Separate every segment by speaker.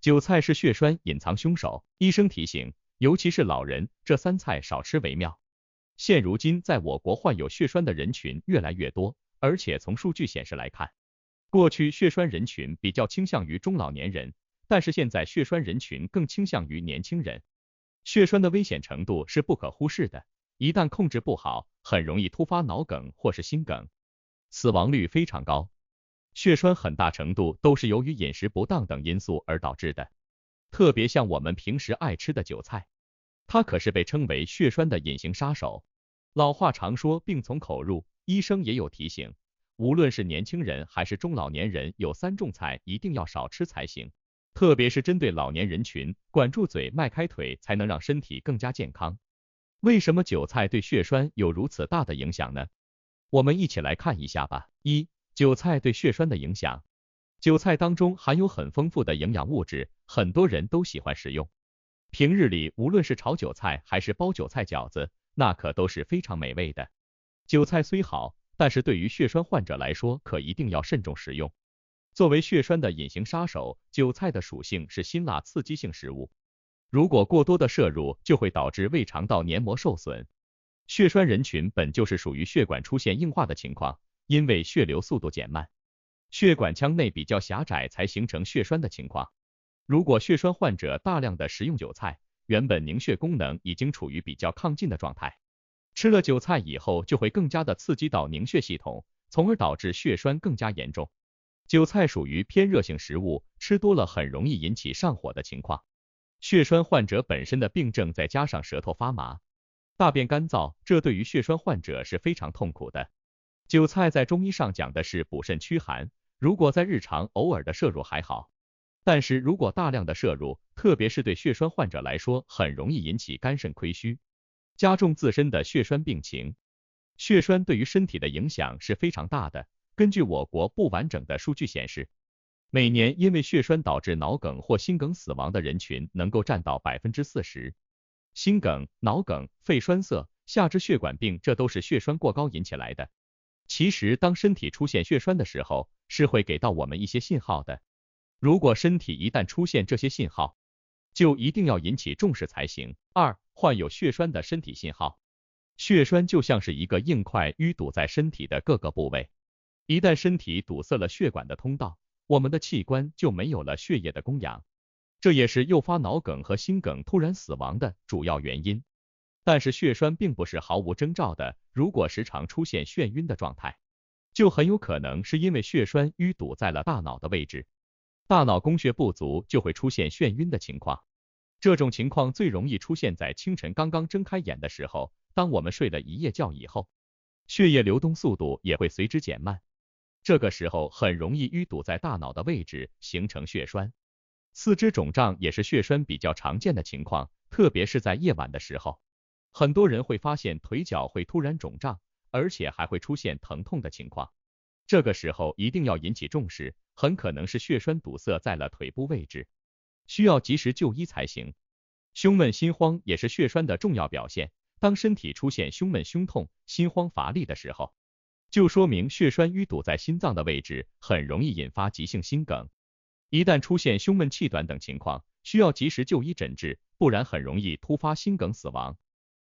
Speaker 1: 韭菜是血栓隐藏凶手，医生提醒，尤其是老人，这三菜少吃为妙。现如今，在我国患有血栓的人群越来越多，而且从数据显示来看，过去血栓人群比较倾向于中老年人，但是现在血栓人群更倾向于年轻人。血栓的危险程度是不可忽视的，一旦控制不好，很容易突发脑梗或是心梗，死亡率非常高。血栓很大程度都是由于饮食不当等因素而导致的，特别像我们平时爱吃的韭菜，它可是被称为血栓的隐形杀手。老话常说病从口入，医生也有提醒，无论是年轻人还是中老年人，有3种菜一定要少吃才行。特别是针对老年人群，管住嘴，迈开腿，才能让身体更加健康。为什么韭菜对血栓有如此大的影响呢？我们一起来看一下吧。1、韭菜对血栓的影响。韭菜当中含有很丰富的营养物质，很多人都喜欢食用。平日里无论是炒韭菜还是包韭菜饺子，那可都是非常美味的。韭菜虽好，但是对于血栓患者来说，可一定要慎重食用。作为血栓的隐形杀手，韭菜的属性是辛辣刺激性食物，如果过多的摄入，就会导致胃肠道黏膜受损。血栓人群本就是属于血管出现硬化的情况，因为血流速度减慢，血管腔内比较狭窄，才形成血栓的情况。如果血栓患者大量的食用韭菜，原本凝血功能已经处于比较亢进的状态，吃了韭菜以后就会更加的刺激到凝血系统，从而导致血栓更加严重。韭菜属于偏热性食物，吃多了很容易引起上火的情况。血栓患者本身的病症再加上舌头发麻、大便干燥，这对于血栓患者是非常痛苦的。韭菜在中医上讲的是补肾驱寒，如果在日常偶尔的摄入还好，但是如果大量的摄入，特别是对血栓患者来说，很容易引起肝肾亏虚，加重自身的血栓病情。血栓对于身体的影响是非常大的。根据我国不完整的数据显示，每年因为血栓导致脑梗或心梗死亡的人群能够占到40%。心梗、脑梗、肺栓塞、下肢血管病，这都是血栓过高引起来的。其实当身体出现血栓的时候，是会给到我们一些信号的。如果身体一旦出现这些信号，就一定要引起重视才行。2、患有血栓的身体信号。血栓就像是一个硬块淤堵在身体的各个部位，一旦身体堵塞了血管的通道，我们的器官就没有了血液的供养，这也是诱发脑梗和心梗突然死亡的主要原因。但是血栓并不是毫无征兆的，如果时常出现眩晕的状态，就很有可能是因为血栓淤堵在了大脑的位置，大脑供血不足，就会出现眩晕的情况。这种情况最容易出现在清晨刚刚睁开眼的时候，当我们睡了一夜觉以后，血液流动速度也会随之减慢，这个时候很容易淤堵在大脑的位置，形成血栓。四肢肿胀也是血栓比较常见的情况，特别是在夜晚的时候，很多人会发现腿脚会突然肿胀，而且还会出现疼痛的情况。这个时候一定要引起重视，很可能是血栓堵塞在了腿部位置，需要及时就医才行。胸闷心慌也是血栓的重要表现，当身体出现胸闷胸痛、心慌乏力的时候，就说明血栓淤堵在心脏的位置，很容易引发急性心梗。一旦出现胸闷气短等情况，需要及时就医诊治，不然很容易突发心梗死亡。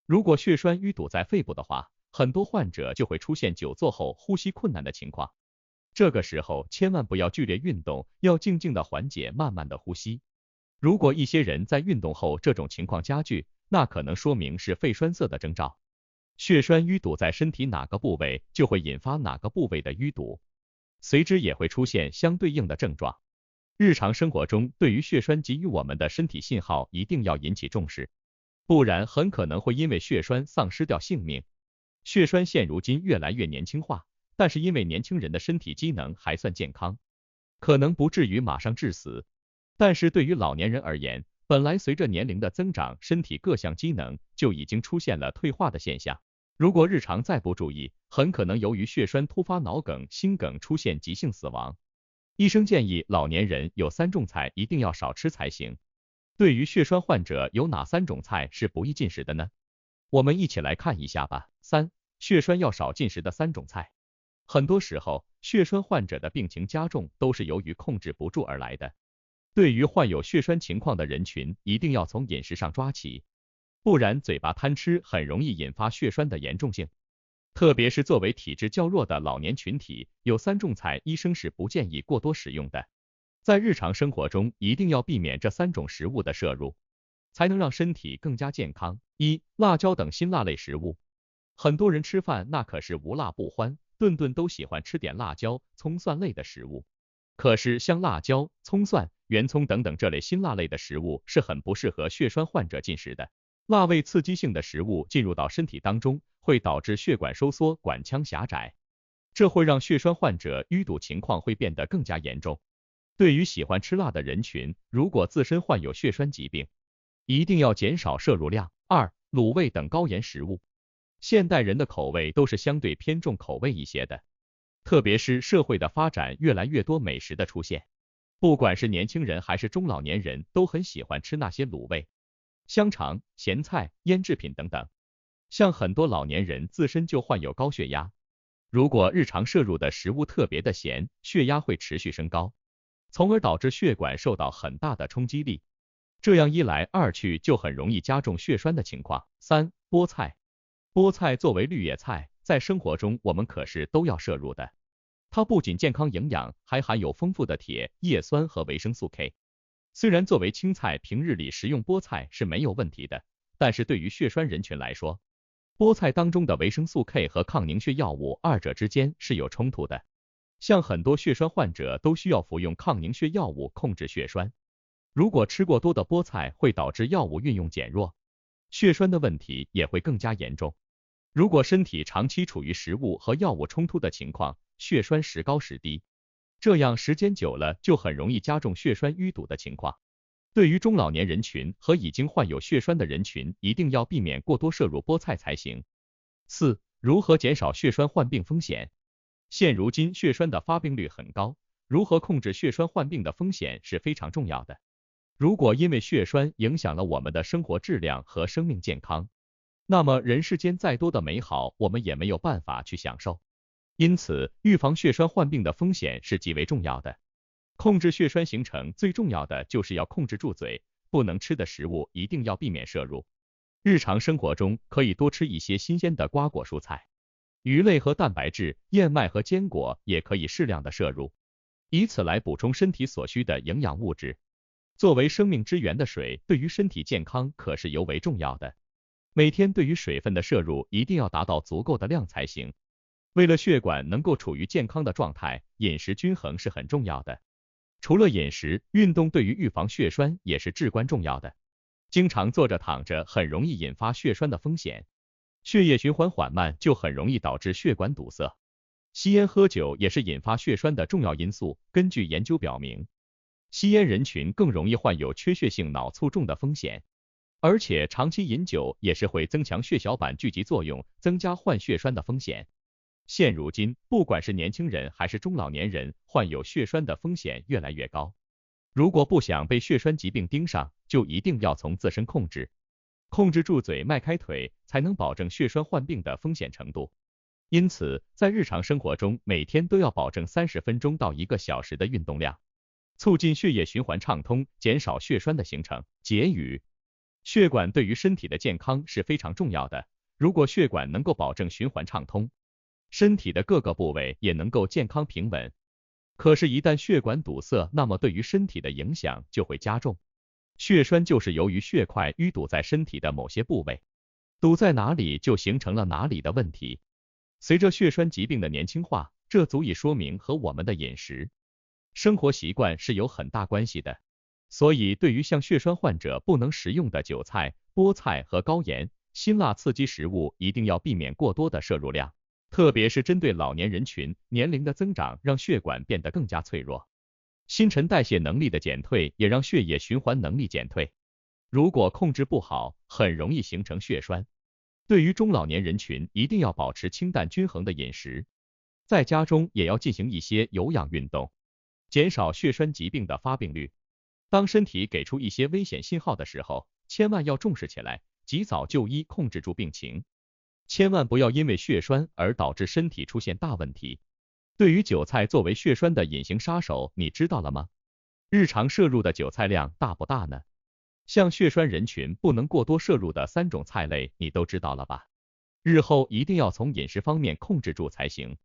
Speaker 1: 如果血栓淤堵在肺部的话，很多患者就会出现久坐后呼吸困难的情况。这个时候千万不要剧烈运动，要静静的缓解，慢慢的呼吸。如果一些人在运动后这种情况加剧，那可能说明是肺栓塞的征兆。血栓淤堵在身体哪个部位，就会引发哪个部位的淤堵，随之也会出现相对应的症状。日常生活中，对于血栓给予我们的身体信号一定要引起重视，不然很可能会因为血栓丧失掉性命。血栓现如今越来越年轻化，但是因为年轻人的身体机能还算健康，可能不至于马上致死。但是对于老年人而言，本来随着年龄的增长，身体各项机能就已经出现了退化的现象，如果日常再不注意，很可能由于血栓突发脑梗、心梗出现急性死亡。医生建议老年人有3种菜一定要少吃才行。对于血栓患者，有哪3种菜是不宜进食的呢？我们一起来看一下吧。3、血栓要少进食的3种菜。很多时候，血栓患者的病情加重都是由于控制不住而来的。对于患有血栓情况的人群，一定要从饮食上抓起，不然嘴巴贪吃很容易引发血栓的严重性。特别是作为体质较弱的老年群体，有3种菜医生是不建议过多食用的。在日常生活中，一定要避免这3种食物的摄入，才能让身体更加健康。1、辣椒等辛辣类食物。很多人吃饭那可是无辣不欢，顿顿都喜欢吃点辣椒、葱蒜类的食物。可是像辣椒、葱蒜、圆葱等等这类辛辣类的食物是很不适合血栓患者进食的。辣味刺激性的食物进入到身体当中，会导致血管收缩、管腔狭窄，这会让血栓患者淤堵情况会变得更加严重。对于喜欢吃辣的人群，如果自身患有血栓疾病，一定要减少摄入量。2、卤味等高盐食物。现代人的口味都是相对偏重口味一些的，特别是社会的发展，越来越多美食的出现，不管是年轻人还是中老年人，都很喜欢吃那些卤味、香肠、咸菜、腌制品等等。像很多老年人自身就患有高血压，如果日常摄入的食物特别的咸，血压会持续升高，从而导致血管受到很大的冲击力。这样一来二去就很容易加重血栓的情况。3、菠菜。菠菜作为绿叶菜，在生活中我们可是都要摄入的。它不仅健康营养，还含有丰富的铁、叶酸和维生素 K。虽然作为青菜，平日里食用菠菜是没有问题的，但是对于血栓人群来说，菠菜当中的维生素 K 和抗凝血药物二者之间是有冲突的。像很多血栓患者都需要服用抗凝血药物控制血栓，如果吃过多的菠菜，会导致药物运用减弱，血栓的问题也会更加严重。如果身体长期处于食物和药物冲突的情况，血栓时高时低，这样时间久了就很容易加重血栓淤堵的情况。对于中老年人群和已经患有血栓的人群，一定要避免过多摄入菠菜才行。4、如何减少血栓患病风险？现如今血栓的发病率很高，如何控制血栓患病的风险是非常重要的。如果因为血栓影响了我们的生活质量和生命健康，那么人世间再多的美好，我们也没有办法去享受。因此，预防血栓患病的风险是极为重要的。控制血栓形成最重要的就是要控制住嘴，不能吃的食物一定要避免摄入。日常生活中可以多吃一些新鲜的瓜果蔬菜，鱼类和蛋白质、燕麦和坚果也可以适量的摄入，以此来补充身体所需的营养物质。作为生命之源的水，对于身体健康可是尤为重要的。每天对于水分的摄入一定要达到足够的量才行。为了血管能够处于健康的状态，饮食均衡是很重要的。除了饮食，运动对于预防血栓也是至关重要的。经常坐着躺着很容易引发血栓的风险，血液循环缓慢就很容易导致血管堵塞。吸烟喝酒也是引发血栓的重要因素。根据研究表明，吸烟人群更容易患有缺血性脑卒中的风险。而且长期饮酒也是会增强血小板聚集作用，增加患血栓的风险。现如今，不管是年轻人还是中老年人，患有血栓的风险越来越高。如果不想被血栓疾病盯上，就一定要从自身控制，控制住嘴，迈开腿，才能保证血栓患病的风险程度。因此，在日常生活中，每天都要保证30分钟到1个小时的运动量，促进血液循环畅通，减少血栓的形成。结语：血管对于身体的健康是非常重要的，如果血管能够保证循环畅通，身体的各个部位也能够健康平稳。可是，一旦血管堵塞，那么对于身体的影响就会加重。血栓就是由于血块淤堵在身体的某些部位，堵在哪里就形成了哪里的问题。随着血栓疾病的年轻化，这足以说明和我们的饮食、生活习惯是有很大关系的。所以，对于像血栓患者不能食用的韭菜、菠菜和高盐、辛辣刺激食物，一定要避免过多的摄入量。特别是针对老年人群，年龄的增长让血管变得更加脆弱，新陈代谢能力的减退也让血液循环能力减退。如果控制不好，很容易形成血栓。对于中老年人群，一定要保持清淡均衡的饮食，在家中也要进行一些有氧运动，减少血栓疾病的发病率。当身体给出一些危险信号的时候，千万要重视起来，及早就医，控制住病情。千万不要因为血栓而导致身体出现大问题。对于韭菜作为血栓的隐形杀手，你知道了吗？日常摄入的韭菜量大不大呢？像血栓人群不能过多摄入的3种菜类，你都知道了吧？日后一定要从饮食方面控制住才行。